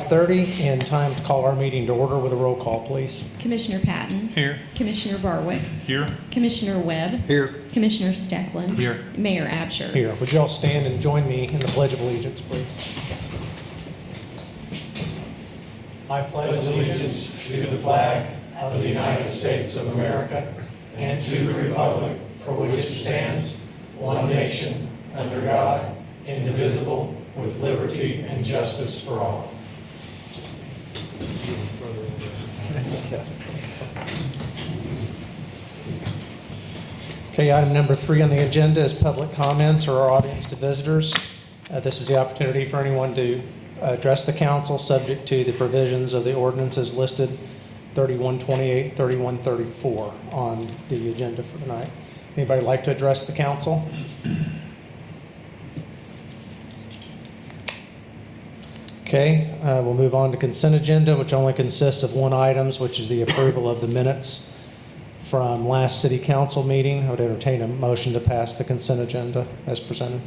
5:30 and time to call our meeting to order with a roll call, please. Commissioner Patton. Here. Commissioner Barwick. Here. Commissioner Webb. Here. Commissioner Steckland. Here. Mayor Absher. Here, would you all stand and join me in the Pledge of Allegiance, please? I pledge allegiance to the flag of the United States of America and to the republic for which it stands, one nation, under God, indivisible, with liberty and justice for all. Okay, item number 3 on the agenda is public comments or our audience to visitors. This is the opportunity for anyone to address the council subject to the provisions of the ordinances listed 3128, 3134 on the agenda for tonight. Anybody like to address the council? Okay, we'll move on to consent agenda, which only consists of one item, which is the approval of the minutes from last city council meeting. I would entertain a motion to pass the consent agenda as presented.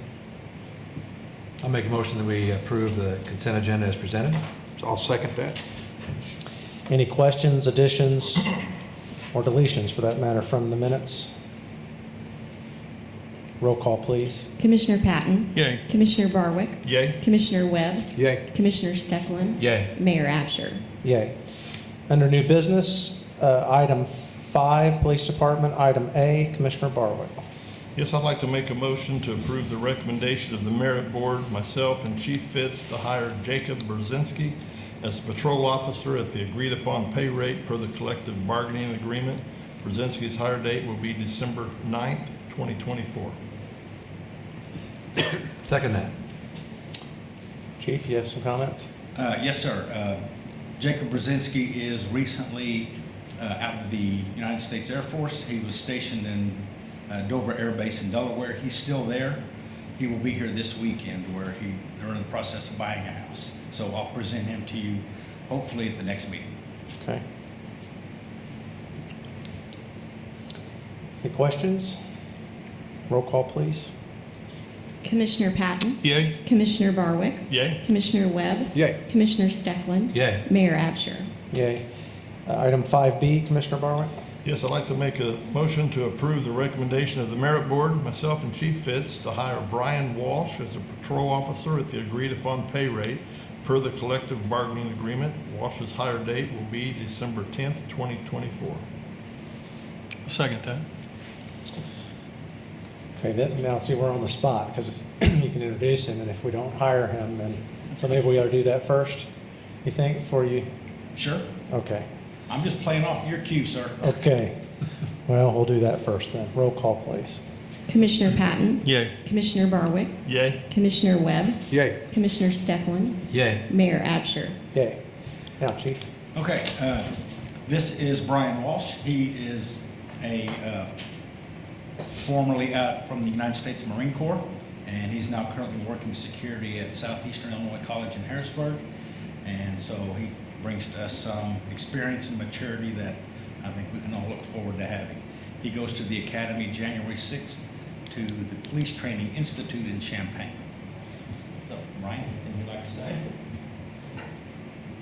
I'll make a motion that we approve the consent agenda as presented. So I'll second that. Any questions, additions, or deletions for that matter from the minutes? Roll call, please. Commissioner Patton. Yay. Commissioner Barwick. Yay. Commissioner Webb. Yay. Commissioner Steckland. Yay. Mayor Absher. Yay. Under new business, item 5, Police Department. Item A, Commissioner Barwick. Yes, I'd like to make a motion to approve the recommendation of the Merit Board, myself and Chief Fitz, to hire Jacob Brzezinski as a patrol officer at the agreed-upon pay rate per the collective bargaining agreement. Brzezinski's hire date will be December 9th, 2024. Second that. Chief, you have some comments? Yes, sir. Jacob Brzezinski is recently out of the United States Air Force. He was stationed in Dover Air Base in Delaware. He's still there. He will be here this weekend where they're in the process of buying a house. So I'll present him to you hopefully at the next meeting. Okay. Any questions? Roll call, please. Commissioner Patton. Yay. Commissioner Barwick. Yay. Commissioner Webb. Yay. Commissioner Steckland. Yay. Mayor Absher. Yay. Item 5B, Commissioner Barwick. Yes, I'd like to make a motion to approve the recommendation of the Merit Board, myself and Chief Fitz, to hire Brian Walsh as a patrol officer at the agreed-upon pay rate per the collective bargaining agreement. Walsh's hire date will be December 10th, 2024. Second that. Okay, now see, we're on the spot because you can introduce him, and if we don't hire him, then, so maybe we ought to do that first, you think, before you? Sure. Okay. I'm just playing off your cue, sir. Okay. Well, we'll do that first then. Roll call, please. Commissioner Patton. Yay. Commissioner Barwick. Yay. Commissioner Webb. Yay. Commissioner Steckland. Yay. Mayor Absher. Yay. Now, Chief. Okay, this is Brian Walsh. He is formerly out from the United States Marine Corps, and he's now currently working security at Southeastern Illinois College in Harrisburg. And so he brings to us some experience and maturity that I think we can all look forward to having. He goes to the Academy January 6th to the Police Training Institute in Champaign. So, Brian, anything you'd like to say?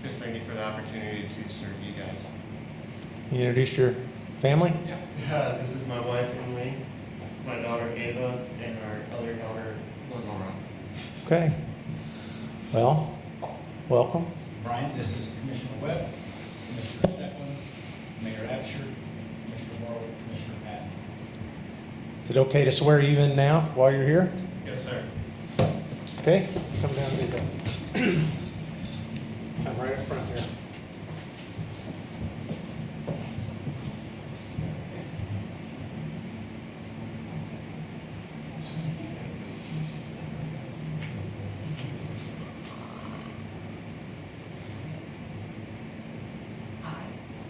Just thank you for the opportunity to serve you guys. You introduce your family? Yeah. This is my wife, Emily, my daughter, Ava, and our other daughter, Lenora. Okay. Well, welcome. Brian, this is Commissioner Webb, Commissioner Steckland, Mayor Absher, Commissioner Barwick, Commissioner Patton. Is it okay to swear you in now while you're here? Yes, sir. Okay, come down to the, come right up front here.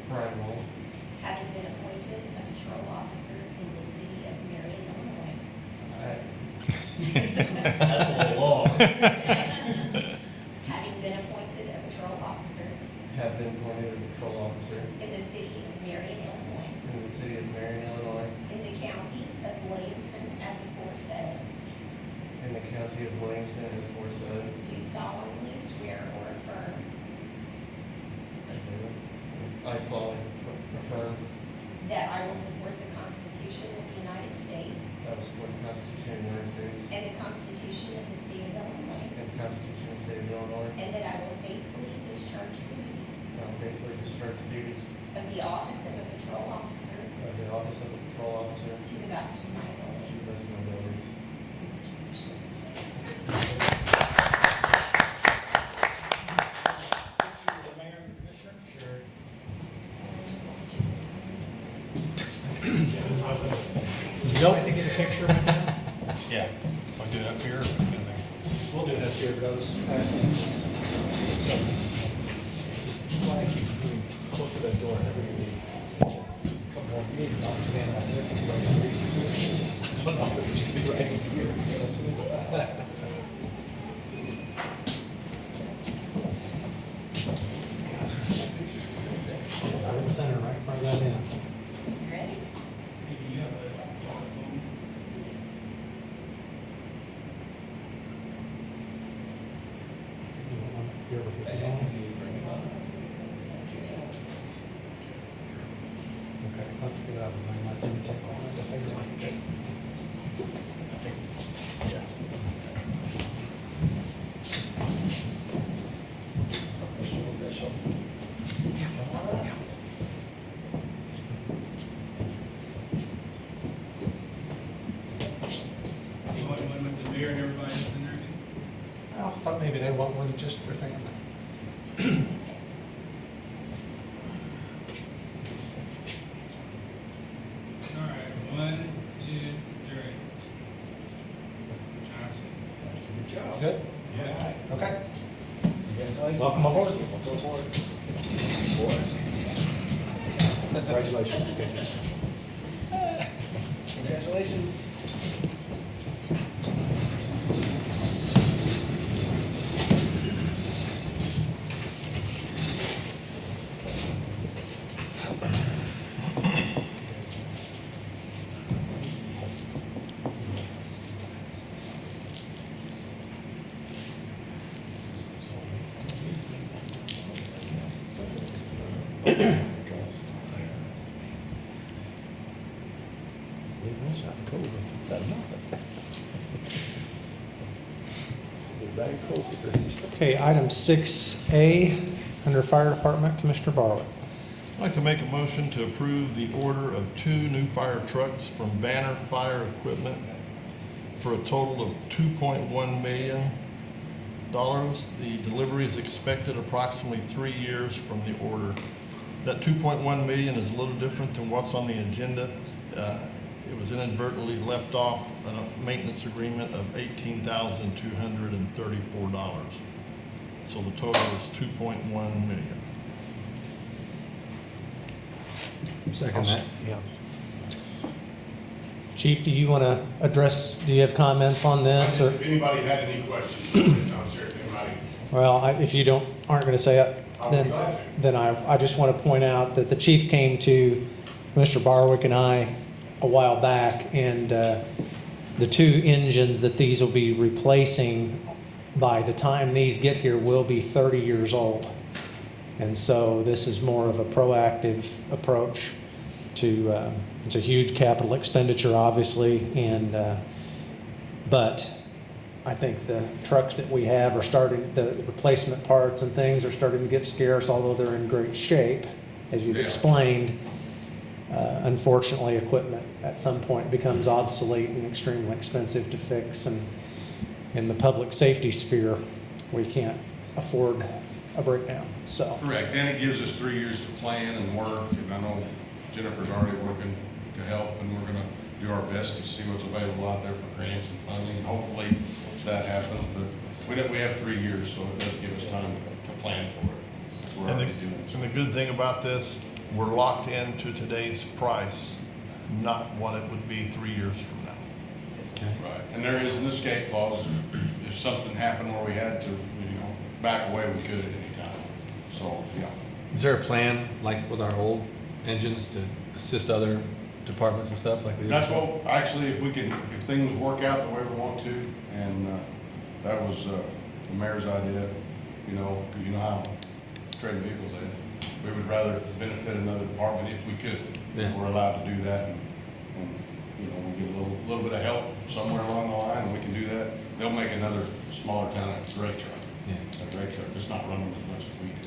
Brian Wolf, Having been appointed a patrol officer in the city of Marion, Illinois. that's a little long. Having been appointed a patrol officer Have been appointed a patrol officer in the city of Marion, Illinois, in the city of Marion, Illinois, in the county of Williamson as aforesaid, in the county of Williamson as aforesaid, do solemnly swear or affirm I solemnly affirm that I will support the Constitution of the United States that I will support the Constitution of the United States and the Constitution of the State of Illinois, and the Constitution of the State of Illinois, and that I will faithfully discharge the duties and I will faithfully discharge the duties of the office of a patrol officer of the office of a patrol officer to the best of my to ability. the best of my abilities. The mayor and the commissioner? Sure. Would you like to get a picture with them? Yeah. Want to do it up here? We'll do it up here, but I was asking just. Why keep moving closer to that door? Couple more meetings, I'll stand out there. I don't know if it used to be right in here. I would center right in front of that end. Ready? Here with your phone. Okay, let's get out of the way. Let them take one as a finger. You want one with the mayor and everybody else in there? I thought maybe they want one just for family. All right, 1, 2, 3. Johnson. Good job. Good? Yeah. Okay. Welcome aboard. Congratulations. Congratulations. Okay, item 6A, under Fire Department, Commissioner Barwick. I'd like to make a motion to approve the order of 2 new fire trucks from Banner Fire Equipment for a total of $2.1 million. The delivery is expected approximately 3 years from the order. That $2.1 million is a little different than what's on the agenda. It was inadvertently left off a maintenance agreement of $18,234. So the total is $2.1 million. Second that. Chief, do you want to address, do you have comments on this? Or, If anybody had any questions, I'm sure if anybody, well, aren't going to say it, I'll be then, glad to. then I just want to point out that the chief came to Mr. Barwick and I a while back, and the 2 engines that these will be replacing by the time these get here will be 30 years old. And so this is more of a proactive approach to, it's a huge capital expenditure, obviously, and but I think the trucks that we have are starting, the replacement parts and things are starting to get scarce, although they're in great shape, as you've Yeah. explained. Unfortunately, equipment at some point becomes obsolete and extremely expensive to fix, and in the public safety sphere, we can't afford a breakdown, so. correct, and it gives us 3 years to plan and work, and I know Jennifer's already working to help, and we're gonna do our best to see what's available out there for grants and funding. Hopefully that happens, but we have 3 years, so it does give us time to plan for it. We're And already doing the good thing about this, we're locked into today's price, not what it would be 3 years from now. Right, and there is an escape clause. If something happened where we had to, back away, we could at any time. So, yeah. Is there a plan, like with our old engines, to assist other departments and stuff like we do? That's what, actually, if things work out the way we want to, and that was the mayor's idea, 'cause you know how trading vehicles is. we would rather benefit another department if we could. Yeah. If we're allowed to do that, and, you know, we get a little bit of help somewhere along the line, and we can do that. They'll make another smaller town a great truck. Yeah. A great truck, just not running as much as we do.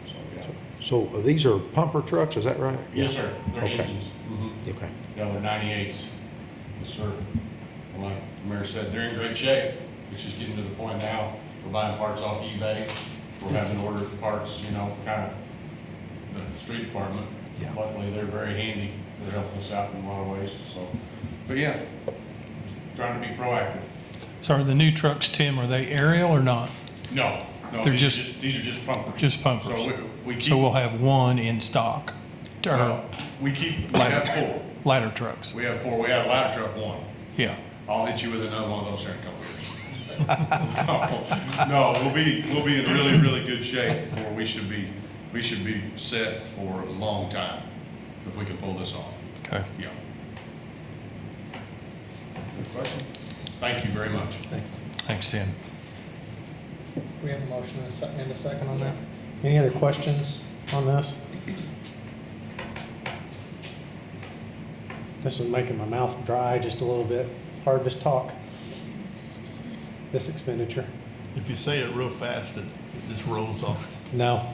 So, yeah. So these are pumper trucks, is that right? Yes, sir, they're Okay. engines. Okay. Yeah, they're 98s. Yes, sir. And like the mayor said, they're in great shape. It's just getting to the point now, we're buying parts off eBay. We're having to order parts, you know, kind of the street department. Yeah. Luckily, they're very handy. They're helping us out in a lot of ways, so. But yeah, trying to be proactive. So are the new trucks, Tim, are they aerial or not? No, no, They're these just- are just pumpers. Just pumpers? So we keep. So we'll have one in stock, or We have four. ladder trucks? We have four. We have ladder truck one. Yeah. I'll hit you with another one of those here in a couple years. No, we'll be in really, really good shape where we should be set for a long time if we can pull this off. Okay. Yeah. Good question. Thank you very much. Thanks. Thanks, Tim. We have a motion and a second on that. Yes. Any other questions on this? This is making my mouth dry just a little bit. Hard to talk. This expenditure. If you say it real fast, it just rolls off. No,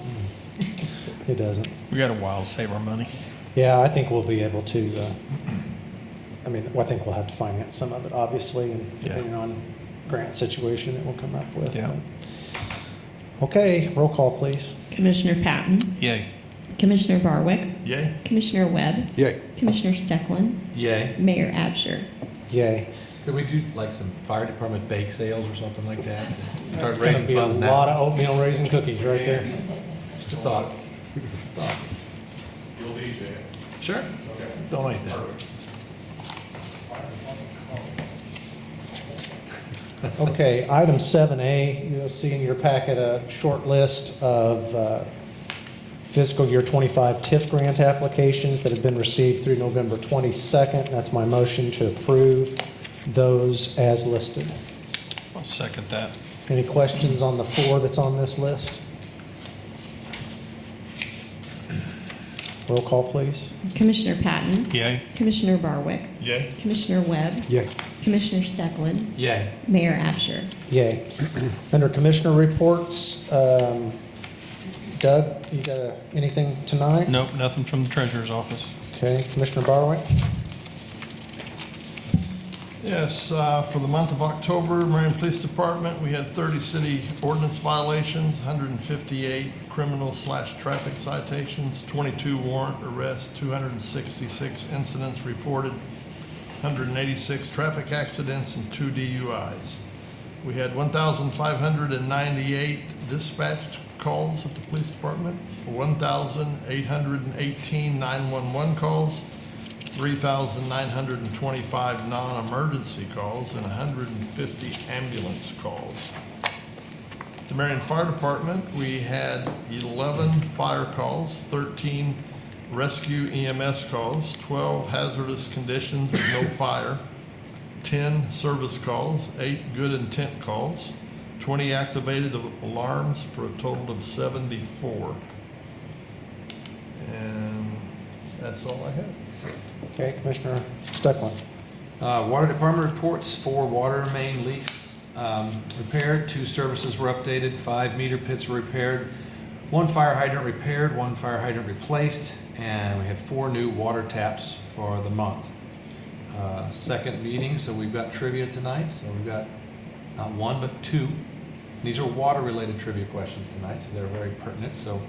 it doesn't. We got a while to save our money. Yeah, I think we'll be able to, I mean, I think we'll have to finance some of it, obviously, and Yeah. depending on grant situation that we'll come up with. Yeah. but- Okay, roll call, please. Commissioner Patton, Yay. Commissioner Barwick, Yay? Commissioner Webb, Yay. Commissioner Stecklin, Yay. Mayor Absher. Yay. Could we do like some fire department bake sales or something like that? That's Start gonna raising be a funds now. lot of oatmeal raisin cookies right there. Just a thought. You'll DJ it. Sure. Okay. Donate that. Okay, item 7A, you'll see in your packet a short list of fiscal year 25 TIF grant applications that have been received through November 22nd. That's my motion to approve those as listed. I'll second that. Any questions on the four that's on this list? Roll call, please. Commissioner Patton, Yay. Commissioner Barwick, Yay? Commissioner Webb, Yay. Commissioner Stecklin, Yay. Mayor Absher. Yay. Under commissioner reports, Doug, you got anything tonight? Nope, nothing from the treasurer's office. Okay, Commissioner Barwick? Yes, for the month of October, Marion Police Department, we had 30 city ordinance violations, 158 criminal/traffic citations, 22 warrant arrests, 266 incidents reported, 186 traffic accidents, and 2 DUIs. We had 1,598 dispatched calls at the police department, 1,818 911 calls, 3,925 non-emergency calls, and 150 ambulance calls. At the Marion Fire Department, we had 11 fire calls, 13 rescue EMS calls, 12 hazardous conditions with no fire, 10 service calls, 8 good intent calls, 20 activated alarms for a total of 74. And that's all I have. Okay, Commissioner Stecklin. Water department reports: 4 water main leaks repaired, 2 services were updated, 5 meter pits were repaired, 1 fire hydrant repaired, 1 fire hydrant replaced, and we had 4 new water taps for the month. Second meeting, so we've got trivia tonight. So we've got not 1 but 2. These are water-related trivia questions tonight, so they're very pertinent. So,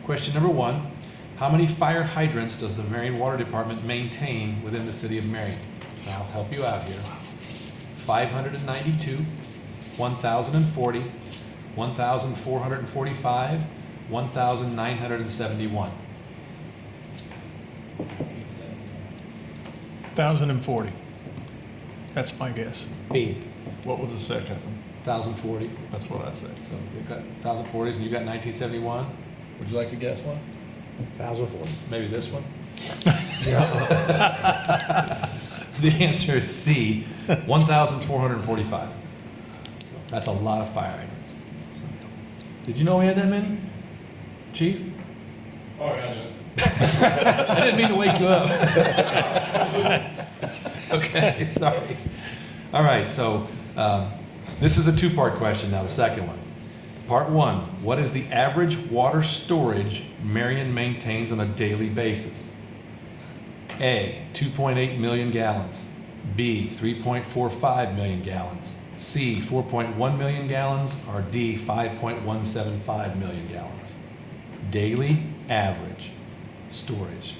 question number 1. How many fire hydrants does the Marion Water Department maintain within the city of Marion? I'll help you out here. 592, 1,040, 1,445, 1,971. 1,040. That's my guess. B. What was the second? 1,040. That's what I said. So we've got 1,040s and you got 1971. Would you like to guess one? 1,040. Maybe this one? The answer is C, 1,445. That's a lot of fire hydrants. Did you know we had that many, Chief? Oh, yeah, I didn't mean to wake you up. Okay, sorry. All right, so this is a two-part question now, the second one. Part one, what is the average water storage Marion maintains on a daily basis? A, 2.8 million gallons. B, 3.45 million gallons. C, 4.1 million gallons. Or D, 5.175 million gallons. Daily average storage.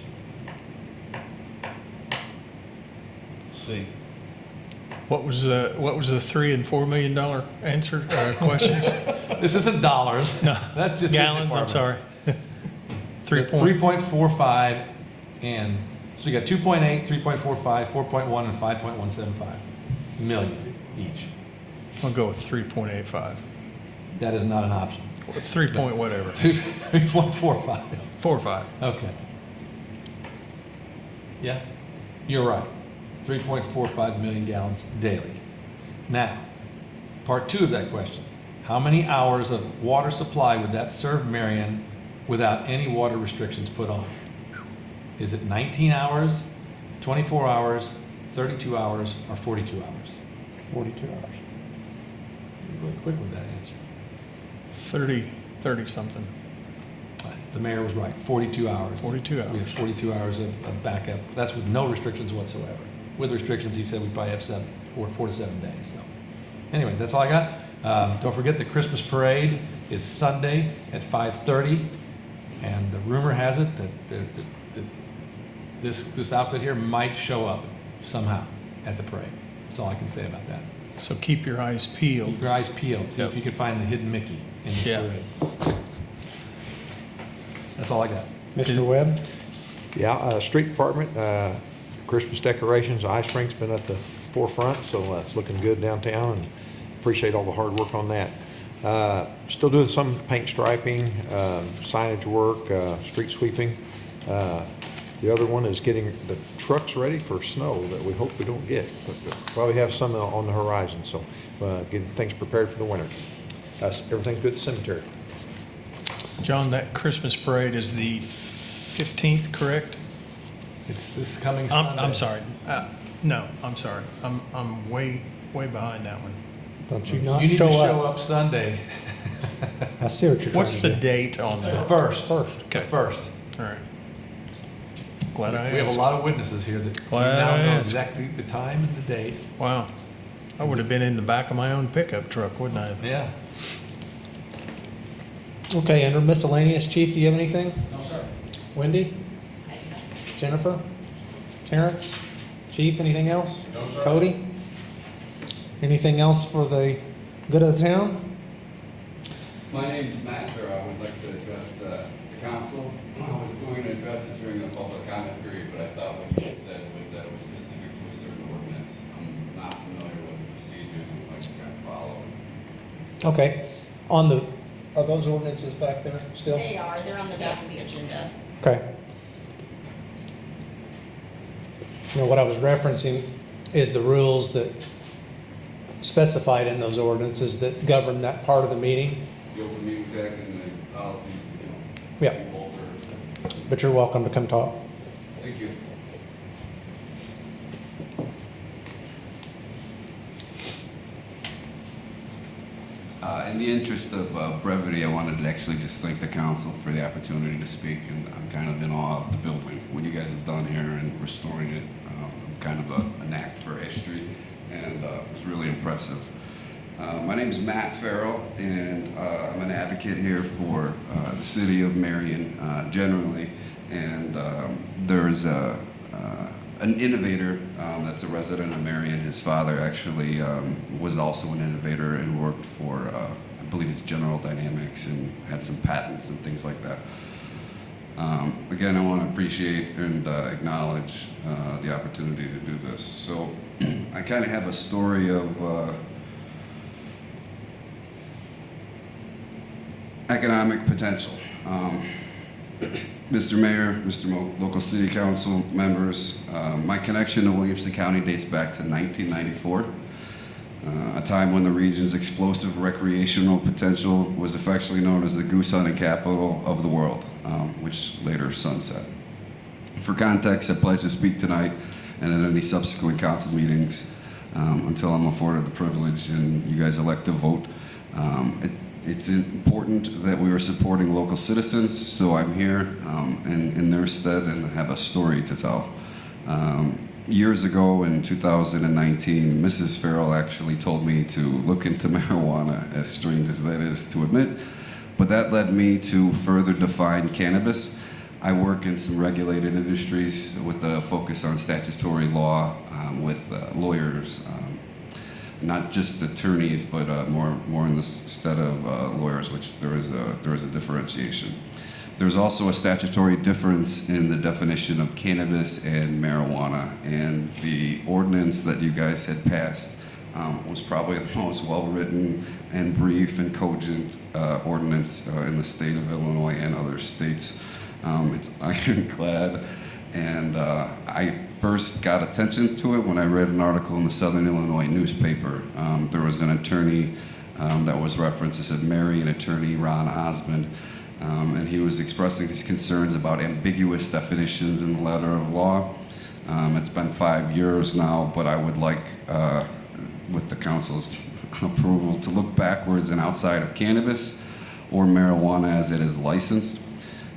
C. What was the $3 and $4 million answer questions? This isn't dollars. No, That's just gallons. I'm sorry. 3.45 and so you got 2.8, 3.45, 4.1, and 5.175 million each. I'll go with 3.85. That is not an option. 3 point whatever. 3.45. 4 or 5. Okay. Yeah, you're right. 3.45 million gallons daily. Now, part two of that question. How many hours of water supply would that serve Marion without any water restrictions put on? Is it 19 hours, 24 hours, 32 hours, or 42 hours? 42 hours. You're really quick with that answer. 30 something. The mayor was right, 42 hours. 42 hours. We have 42 hours of backup. That's with no restrictions whatsoever. With restrictions, he said we'd probably have 4 to 7 days. So, anyway, that's all I got. Don't forget the Christmas parade is Sunday at 5:30, and the rumor has it that this outfit here might show up somehow at the parade. That's all I can say about that. So keep your eyes peeled. Keep your eyes peeled. See if Yep. you can find the hidden Mickey in the Yeah. parade. That's all I got. Mr. Webb? Yeah, street department, Christmas decorations, ice rink's been at the forefront, so it's looking good downtown, and appreciate all the hard work on that. Still doing some paint striping, signage work, street sweeping. The other one is getting the trucks ready for snow that we hope we don't get, but we'll probably have some on the horizon, so getting things prepared for the winter. Everything's good at the cemetery. John, that Christmas parade is the 15th, correct? It's this coming Sunday. I'm sorry. No, I'm sorry. I'm way behind that one. Don't you not You need show to show up? up Sunday. I see what you're trying What's to the do. date on that? First. Okay. First. All right. Glad I We have a asked. lot of witnesses here that Glad now I know asked. exactly the time and the date. Wow. I would have been in the back of my own pickup truck, wouldn't I? Yeah. Okay, under miscellaneous, Chief, do you have anything? No, sir. Wendy? Jennifer? Terrence? Chief, anything else? No, sir. Cody? Anything else for the good of the town? My name is Matt Farrow. I would like to address the council. I was going to address it during the public comment period, but I thought what you had said was that it was specific to a certain ordinance. I'm not familiar with the procedures and what you kind of follow. Okay. Are those ordinances back there still? They are, they're on the back of the agenda. Okay. You know, what I was referencing is the rules that specified in those ordinances that govern that part of the meeting. The Open Meetings Act and the policies, Yeah. we both are. But you're welcome to come talk. Thank you. In the interest of brevity, I wanted to actually just thank the council for the opportunity to speak, and I'm kind of in awe of the building, what you guys have done here and restoring it. I'm kind of a knack for history, and it was really impressive. My name is Matt Farrell, and I'm an advocate here for the city of Marion generally, and there's an innovator that's a resident of Marion. His father actually was also an innovator and worked for, I believe it's General Dynamics, and had some patents and things like that. Again, I want to appreciate and acknowledge the opportunity to do this. So I kind of have a story of economic potential. Mr. Mayor, Mr. Local City Council members, my connection to Williamson County dates back to 1994. a time when the region's explosive recreational potential was affectionately known as the goose hunting capital of the world, which later sunset. For context, I pledge to speak tonight and at any subsequent council meetings until I'm afforded the privilege and you guys elect to vote. It's important that we are supporting local citizens, so I'm here in their stead and have a story to tell. Years ago in 2019, Mrs. Farrell actually told me to look into marijuana, as strange as that is to admit, but that led me to further define cannabis. I work in some regulated industries with a focus on statutory law with lawyers, not just attorneys, but more in the stead of lawyers, which there is a differentiation. There's also a statutory difference in the definition of cannabis and marijuana, and the ordinance that you guys had passed was probably the most well-written and brief and cogent ordinance in the state of Illinois and other states. It's ironclad, and I first got attention to it when I read an article in the Southern Illinois newspaper. There was an attorney that was referenced. It said Marion attorney Ron Osmond, and he was expressing his concerns about ambiguous definitions in the letter of law. It's been 5 years now, but I would like, with the council's approval, to look backwards and outside of cannabis or marijuana as it is licensed.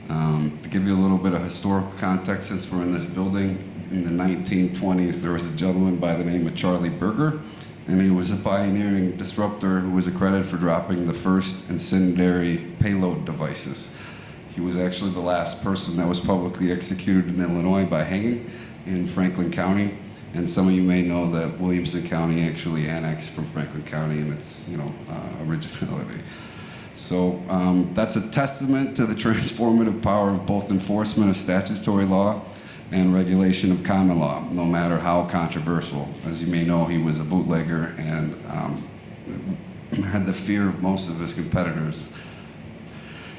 To give you a little bit of historical context, since we're in this building, in the 1920s, there was a gentleman by the name of Charlie Berger, and he was a pioneering disruptor who was accredited for dropping the first incendiary payload devices. He was actually the last person that was publicly executed in Illinois by hanging in Franklin County, and some of you may know that Williamson County actually annexed from Franklin County in its originality. So that's a testament to the transformative power of both enforcement of statutory law and regulation of common law, no matter how controversial. As you may know, he was a bootlegger and had the fear of most of his competitors.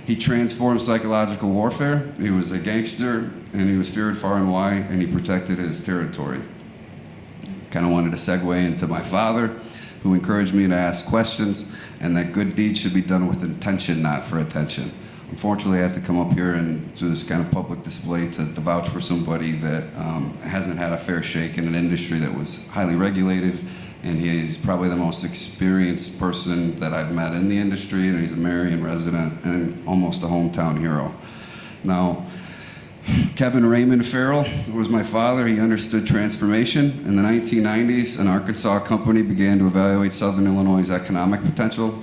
He transformed psychological warfare. He was a gangster, and he was feared far and wide, and he protected his territory. Kind of wanted to segue into my father, who encouraged me to ask questions, and that good deeds should be done with intention, not for attention. Unfortunately, I have to come up here and do this kind of public display to vouch for somebody that hasn't had a fair shake in an industry that was highly regulated, and he's probably the most experienced person that I've met in the industry, and he's a Marion resident and almost a hometown hero. Now, Kevin Raymond Farrell was my father. He understood transformation. In the 1990s, an Arkansas company began to evaluate Southern Illinois' economic potential.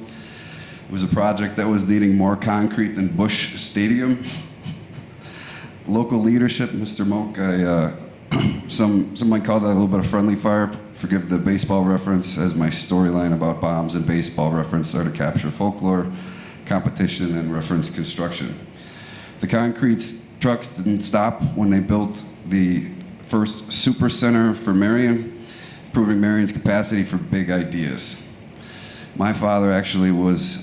It was a project that was needing more concrete than Busch Stadium. Local leadership, Mr. Moak, some might call that a little bit of friendly fire. Forgive the baseball reference, as my storyline about bombs and baseball reference are to capture folklore, competition, and reference construction. The concrete trucks didn't stop when they built the first super center for Marion, proving Marion's capacity for big ideas. My father actually was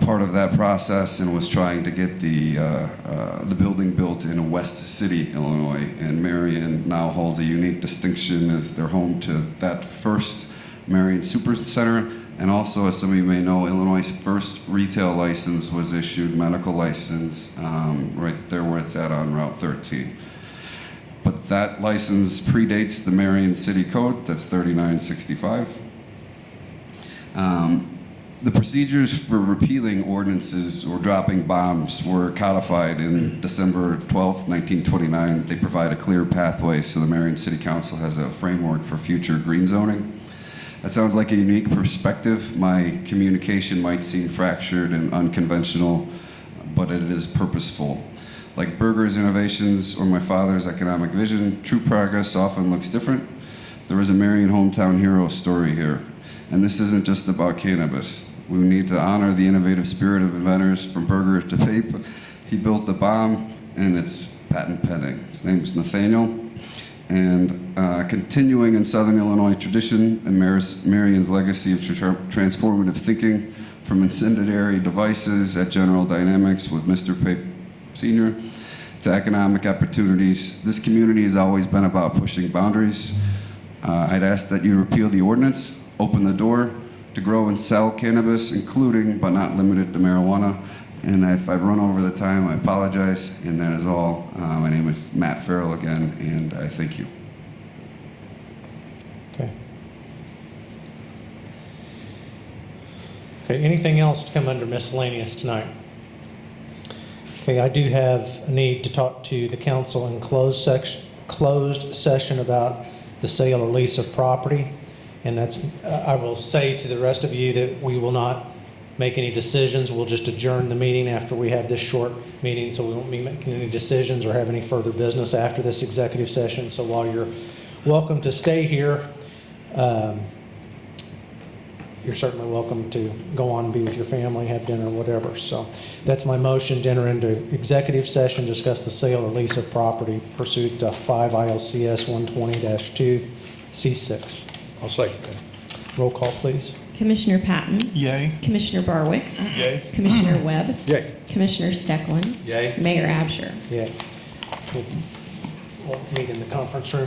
part of that process and was trying to get the building built in West City, Illinois, and Marion now holds a unique distinction as their home to that first Marion Super Center, and also, as some of you may know, Illinois' first retail license was issued, medical license, right there where it's at on Route 13. But that license predates the Marion City Code, that's 3965. The procedures for repealing ordinances or dropping bombs were codified in December 12, 1929. They provide a clear pathway, so the Marion City Council has a framework for future green zoning. That sounds like a unique perspective. My communication might seem fractured and unconventional, but it is purposeful. Like Berger's innovations or my father's economic vision, true progress often looks different. There is a Marion hometown hero story here. And this isn't just about cannabis. We need to honor the innovative spirit of inventors, from Berger to Pape. He built the bomb, and it's patent pending. His name is Nathaniel. And continuing in Southern Illinois tradition and Marion's legacy of transformative thinking, from incendiary devices at General Dynamics with Mr. Pape Sr. to economic opportunities, this community has always been about pushing boundaries. I'd ask that you repeal the ordinance, open the door to grow and sell cannabis, including but not limited to marijuana. And if I've run over the time, I apologize, and that is all. My name is Matt Farrell again, and I thank you. Okay. Okay, anything else to come under miscellaneous tonight? Okay, I do have a need to talk to the council in closed session about the sale or lease of property. And that's, I will say to the rest of you that we will not make any decisions. We'll just adjourn the meeting after we have this short meeting, so we won't be making any decisions or have any further business after this executive session. So while you're welcome to stay here, you're certainly welcome to go on and be with your family, have dinner, whatever. So that's my motion, to enter into executive session, discuss the sale or lease of property pursuant to 5 ILCS 120-2 C6. I'll second that. Roll call, please. Commissioner Patton. Yay. Commissioner Barwick. Yay. Commissioner Webb. Yay. Commissioner Stecklin. Yay. Mayor Absher. Yeah. We'll meet in the conference room.